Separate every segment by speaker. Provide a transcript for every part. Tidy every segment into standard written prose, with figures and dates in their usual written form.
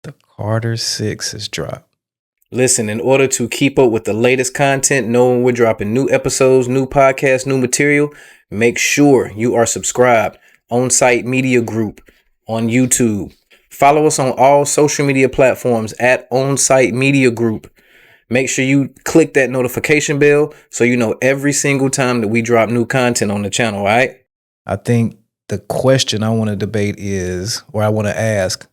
Speaker 1: The Carter 6 is dropped.
Speaker 2: Listen, in order to keep up with the latest content, knowing we're dropping new episodes, new podcasts, new material, make sure you are subscribed. OnSight Media Group on YouTube. Follow us on all social media platforms at OnSight Media Group. Make sure you click that notification bell so you know every single time that we drop new content on the channel, all right?
Speaker 1: I think the question I want to debate is, or I want to ask,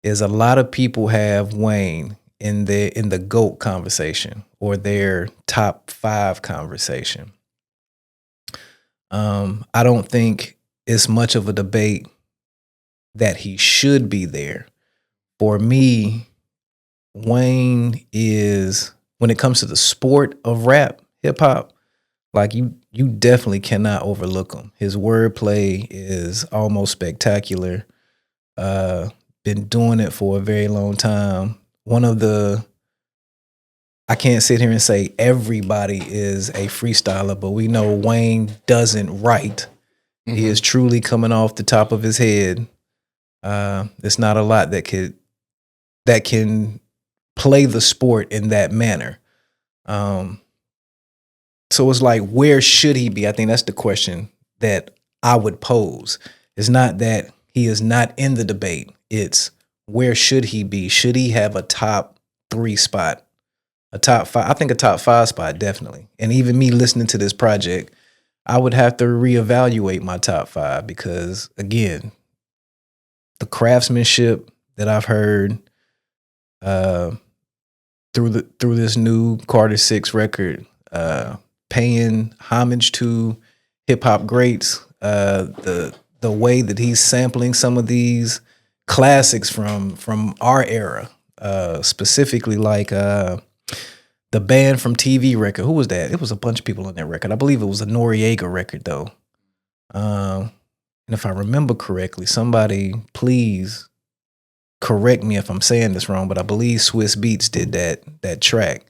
Speaker 1: is a lot of people have Wayne in the GOAT conversation or their top 5 conversation. I don't think it's much of a debate that he should be there. For me, Wayne is, when it comes to the sport of rap, hip hop, like you definitely cannot overlook him. His wordplay is almost spectacular. Been doing it for a very long time. I can't sit here and say everybody is a freestyler, but we know Wayne doesn't write. Mm-hmm. He is truly coming off the top of his head. It's not a lot that can play the sport in that manner. So it's like, where should he be? I think that's the question that I would pose. It's not that he is not in the debate. It's, where should he be? Should he have a top 3 spot? A top 5? I think a top 5 spot, definitely. And even me listening to this project, I would have to reevaluate my top 5 because, again, the craftsmanship that I've heard through this new Carter 6 record, paying homage to hip hop greats, the way that he's sampling some of these classics from our era, specifically like the Band from TV record. Who was that? It was a bunch of people on that record. I believe it was a Noriega record though. And if I remember correctly, somebody please correct me if I'm saying this wrong, but I believe Swiss Beats did that track.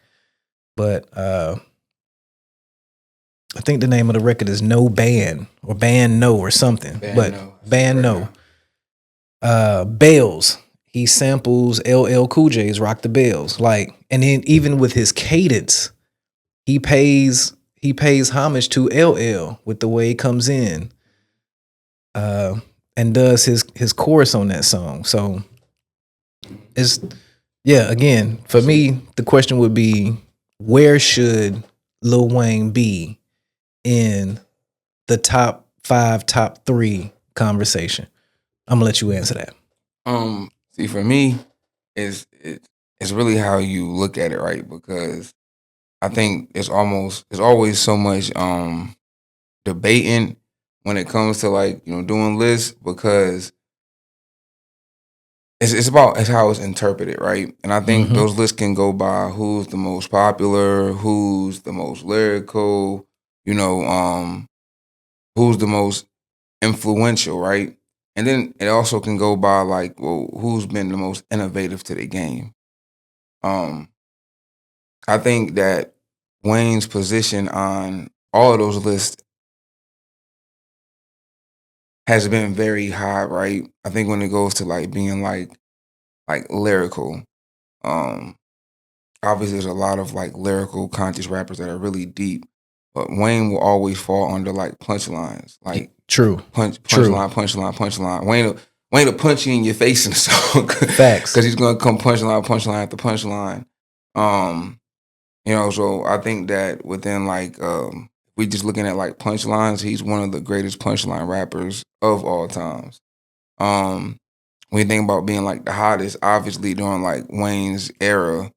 Speaker 1: But I think the name of the record is No Band or Band No or something. Band No. Bells. He samples LL Cool J's Rock the Bells. Like, and then even with his cadence, he pays homage to LL with the way he comes in. And does his chorus on that song. So it's, yeah, again, for me, the question would be, where should Lil Wayne be in the top 5, top 3 conversation? I'm gonna let you answer that.
Speaker 3: See, for me, it's really how you look at it, right? Because I think it's always so much debating when it comes to, like, doing lists, because it's how it's interpreted, right? And I think those lists can go by who's the most popular, who's the most lyrical, who's the most influential, right? And then it also can go by, like, well, who's been the most innovative to the game. I think that Wayne's position on all of those lists has been very high, right? I think when it goes to, like, being like lyrical, obviously there's a lot of, like, lyrical conscious rappers that are really deep, but Wayne will always fall under, like, punchlines, like punchline. Wayne will punch you in your face in the song.
Speaker 1: Facts.
Speaker 3: Because he's gonna come punchline after punchline. So I think that within, like, we just looking at, like, punchlines, he's one of the greatest punchline rappers of all times. When you think about being, like, the hottest, obviously during, like, Wayne's era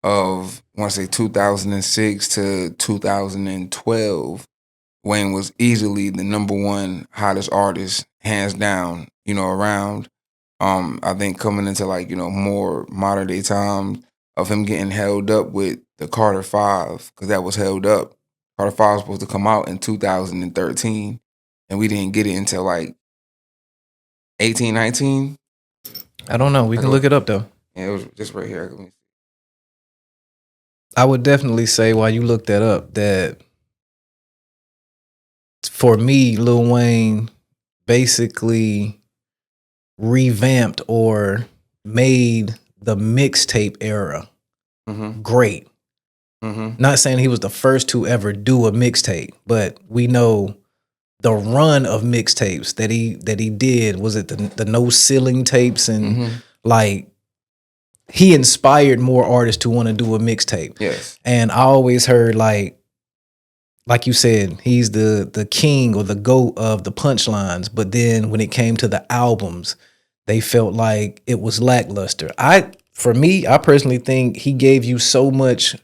Speaker 3: of, I want to say 2006 to 2012, Wayne was easily the number 1 hottest artist, hands down, around. I think coming into, like, more modern day times of him getting held up with the Carter 5, because that was held up. Carter 5 was supposed to come out in 2013, and we didn't get it until, like, 18, 19.
Speaker 1: I don't know. We can look it up though.
Speaker 3: Yeah, it was just right here.
Speaker 1: I would definitely say, while you look that up, that for me, Lil Wayne basically revamped or made the mixtape era
Speaker 3: Mm-hmm.
Speaker 1: great.
Speaker 3: Mm-hmm.
Speaker 1: Not saying he was the first to ever do a mixtape, but we know the run of mixtapes that he did. Was it the no ceiling tapes and
Speaker 3: Mm-hmm.
Speaker 1: like he inspired more artists to want to do a mixtape.
Speaker 3: Yes.
Speaker 1: And I always heard like you said, he's the king or the GOAT of the punchlines. But then when it came to the albums, they felt like it was lackluster. For me, I personally think he gave you so much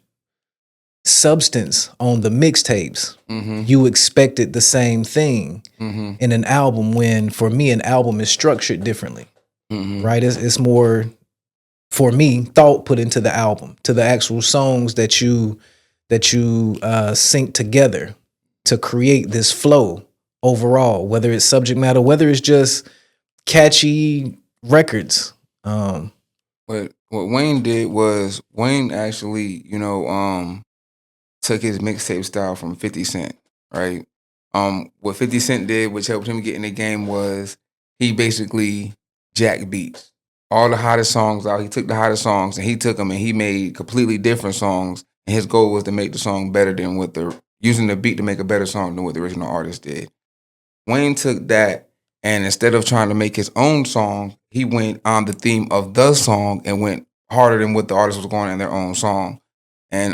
Speaker 1: substance on the mixtapes.
Speaker 3: Mm-hmm.
Speaker 1: You expected the same thing
Speaker 3: Mm-hmm.
Speaker 1: in an album when for me an album is structured differently.
Speaker 3: Mm-hmm.
Speaker 1: Right? It's more, for me, thought put into the album, to the actual songs that you sync together to create this flow overall, whether it's subject matter, whether it's just catchy records.
Speaker 3: But what Wayne did was Wayne actually, took his mixtape style from 50 Cent, right? What 50 Cent did, which helped him get in the game, was he basically jacked beats. All the hottest songs out, he took the hottest songs and he took them and he made completely different songs. And his goal was to make the song better than using the beat to make a better song than what the original artist did. Wayne took that and instead of trying to make his own song, he went on the theme of the song and went harder than what the artist was going in their own song. And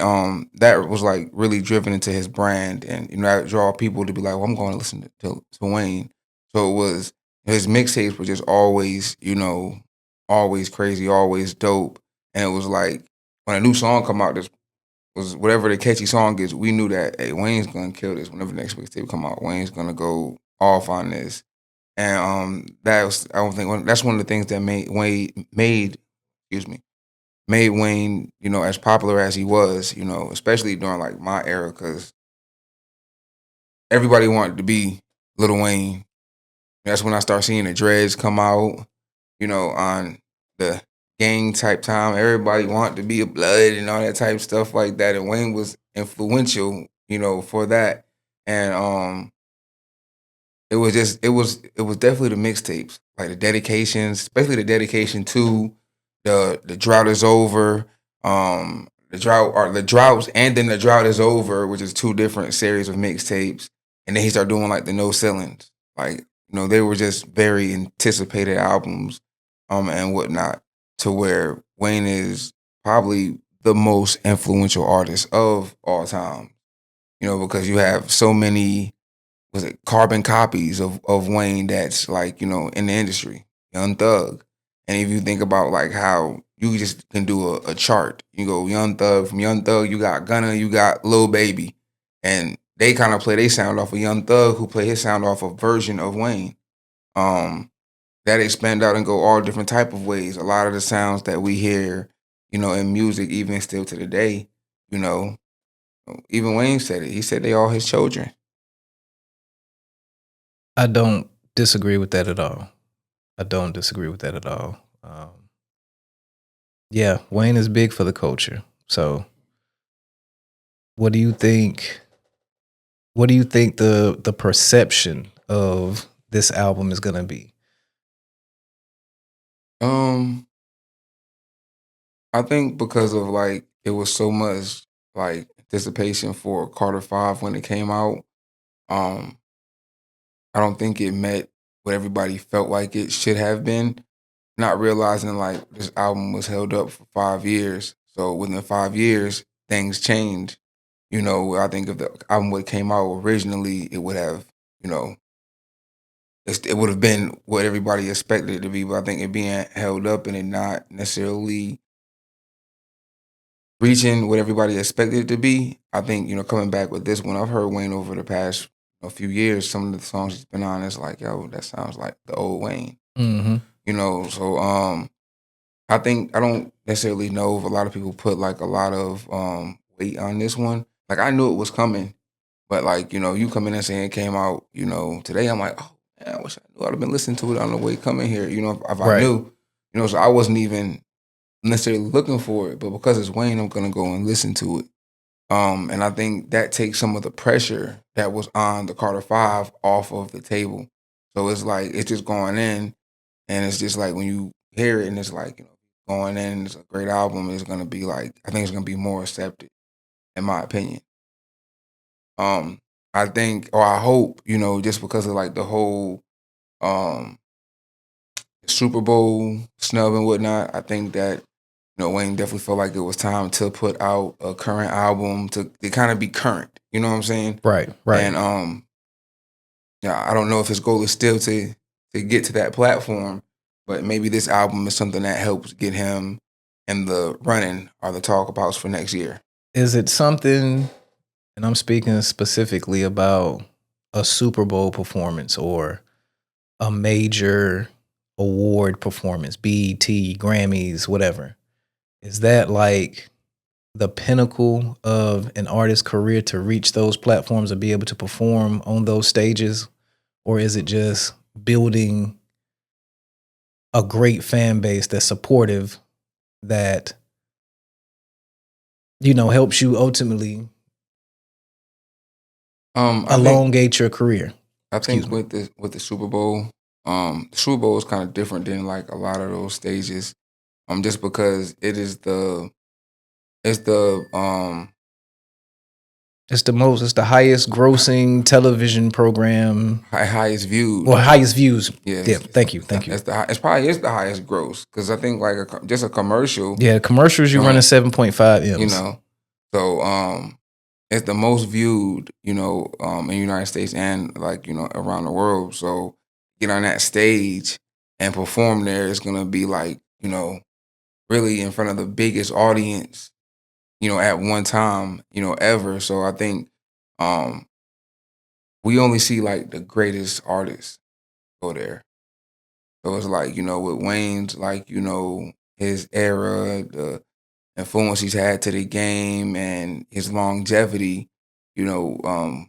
Speaker 3: that was like really driven into his brand, and that draw people to be like, well, I'm going to listen to Wayne. So it was his mixtapes were just always, always crazy, always dope. And it was like when a new song come out, this was whatever the catchy song is, we knew that hey, Wayne's gonna kill this. Whenever the next mixtape come out, Wayne's gonna go off on this. And that's one of the things that made Wayne, as popular as he was, especially during like my era, because everybody wanted to be Lil Wayne. That's when I started seeing the dreads come out, on the gang type time. Everybody wanted to be a blood and all that type of stuff like that. And Wayne was influential, for that. And it was definitely the mixtapes, like the dedications, especially the dedication to the drought is over, the droughts, and then the drought is over, which is two different series of mixtapes, and then he started doing like the no ceilings, like they were just very anticipated albums, and whatnot, to where Wayne is probably the most influential artist of all time, because you have so many was it carbon copies of Wayne that's like, in the industry, Young Thug. And if you think about like how you just can do a chart, you go Young Thug, from Young Thug, you got Gunna, you got Lil Baby. And they kind of play their sound off of Young Thug, who play his sound off a version of Wayne. That expand out and go all different type of ways. A lot of the sounds that we hear, in music, even still to the day, even Wayne said it. He said they all his children.
Speaker 1: I don't disagree with that at all. I don't disagree with that at all. Yeah, Wayne is big for the culture. So, what do you think? What do you think the perception of this album is gonna be?
Speaker 3: I think because of like it was so much like anticipation for Carter 5 when it came out. Um, I don't think it met what everybody felt like it should have been. Not realizing like this album was held up for 5 years. So within 5 years, things changed. I think if the album would came out originally, it would have, it would have been what everybody expected it to be. But I think it being held up and it not necessarily reaching what everybody expected it to be. I think, coming back with this one, I've heard Wayne over the past few years. Some of the songs he's been on, it's like, yo, that sounds like the old Wayne.
Speaker 1: Mm-hmm.
Speaker 3: So I think I don't necessarily know if a lot of people put like a lot of weight on this one. Like I knew it was coming, but like, you come in and saying it came out, today, I'm like, oh man, I wish I knew. I'd have been listening to it on the way coming here, if I
Speaker 1: Right.
Speaker 3: knew, so I wasn't even necessarily looking for it, but because it's Wayne, I'm gonna go and listen to it. And I think that takes some of the pressure that was on the Carter 5 off of the table. So it's like it's just going in, and it's just like when you hear it, and it's like going in, it's a great album, it's gonna be like, I think it's gonna be more accepted, in my opinion. I think, or I hope, just because of like the whole um Super Bowl snub and whatnot, I think that Wayne definitely felt like it was time to put out a current album to kind of be current. You know what I'm saying?
Speaker 1: Right.
Speaker 3: And yeah, I don't know if his goal is still to get to that platform, but maybe this album is something that helps get him in the running or the talk abouts for next year.
Speaker 1: Is it something, and I'm speaking specifically about a Super Bowl performance or a major award performance, BET, Grammys, whatever? Is that like the pinnacle of an artist's career to reach those platforms or be able to perform on those stages? Or is it just building a great fan base that's supportive, that, helps you ultimately elongate your career?
Speaker 3: I think with the Super Bowl, the Super Bowl is kind of different than like a lot of those stages. Just because it's the
Speaker 1: It's the highest grossing television program.
Speaker 3: highest views.
Speaker 1: Well, highest views.
Speaker 3: Yes.
Speaker 1: Yeah, thank you.
Speaker 3: It's probably the highest gross, because I think like just a commercial.
Speaker 1: Yeah, commercials you're running 7.5 M's.
Speaker 3: So it's the most viewed, in the United States and like around the world. So get on that stage and perform there is gonna be like really in front of the biggest audience, at one time, ever. So I think we only see like the greatest artists go there. So it's like, with Wayne's, like, his era, the influence he's had to the game and his longevity, I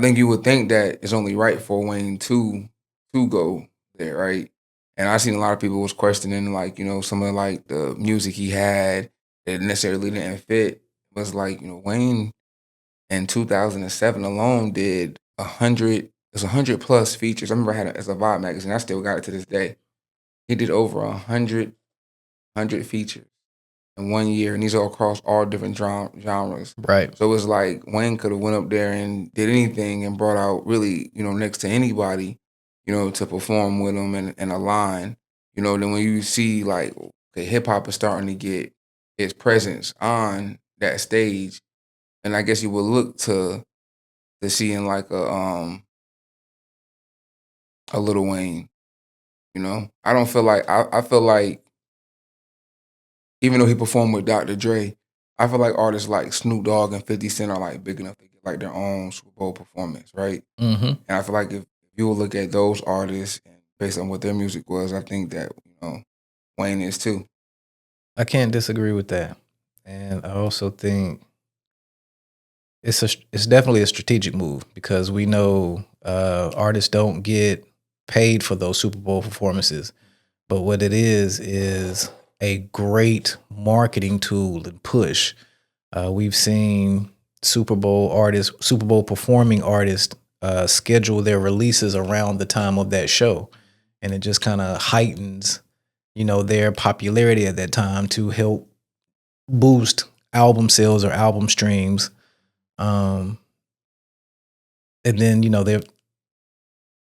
Speaker 3: think you would think that it's only right for Wayne to go there, right? And I seen a lot of people was questioning like, some of like the music he had that necessarily didn't fit. Was like, Wayne in 2007 alone did 100. It's 100+ features. I remember I had it as a Vibe magazine. I still got it to this day. He did over 100 features in 1 year, and these are across all different genres.
Speaker 1: Right.
Speaker 3: So it's like Wayne could have went up there and did anything and brought out really, next to anybody, to perform with him and align. Then when you see like hip hop is starting to get its presence on that stage, and I guess you would look to seeing like a Lil Wayne. I don't feel like I feel like even though he performed with Dr. Dre, I feel like artists like Snoop Dogg and 50 Cent are like big enough to get like their own Super Bowl performance, right?
Speaker 1: Mm-hmm.
Speaker 3: And I feel like if you will look at those artists and based on what their music was, I think that Wayne is too.
Speaker 1: I can't disagree with that, and I also think it's definitely a strategic move, because we know artists don't get paid for those Super Bowl performances, but what it is a great marketing tool and push. We've seen Super Bowl performing artists schedule their releases around the time of that show, and it just kind of heightens, their popularity at that time to help boost album sales or album streams. And then, they're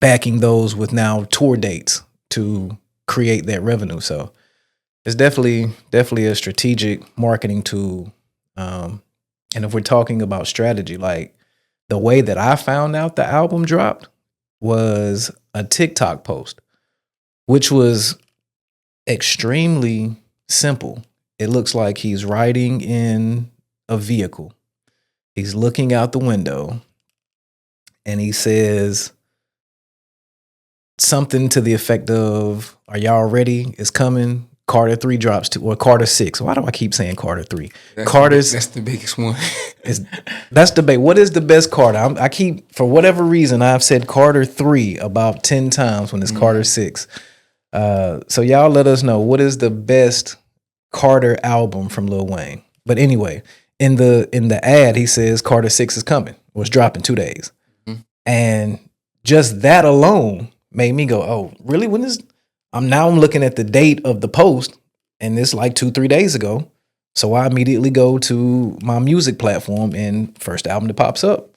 Speaker 1: backing those with now tour dates to create that revenue. So it's definitely a strategic marketing tool. And if we're talking about strategy, like the way that I found out the album dropped was a TikTok post, which was extremely simple. It looks like he's riding in a vehicle. He's looking out the window and he says something to the effect of, "Are y'all ready? It's coming. Carter 3 drops to, or Carter 6. Why do I keep saying Carter 3?
Speaker 3: That's the biggest one.
Speaker 1: That's debate. What is the best Carter? I keep, for whatever reason, I've said Carter 3 about 10 times when it's Carter 6. So y'all let us know, what is the best Carter album from Lil Wayne? But anyway, in the ad, he says Carter 6 is coming, or it's dropping 2 days. Mm-hmm. And just that alone made me go, oh, really? When is, I'm looking at the date of the post, and it's like 2-3 days ago. So I immediately go to my music platform, and first album that pops up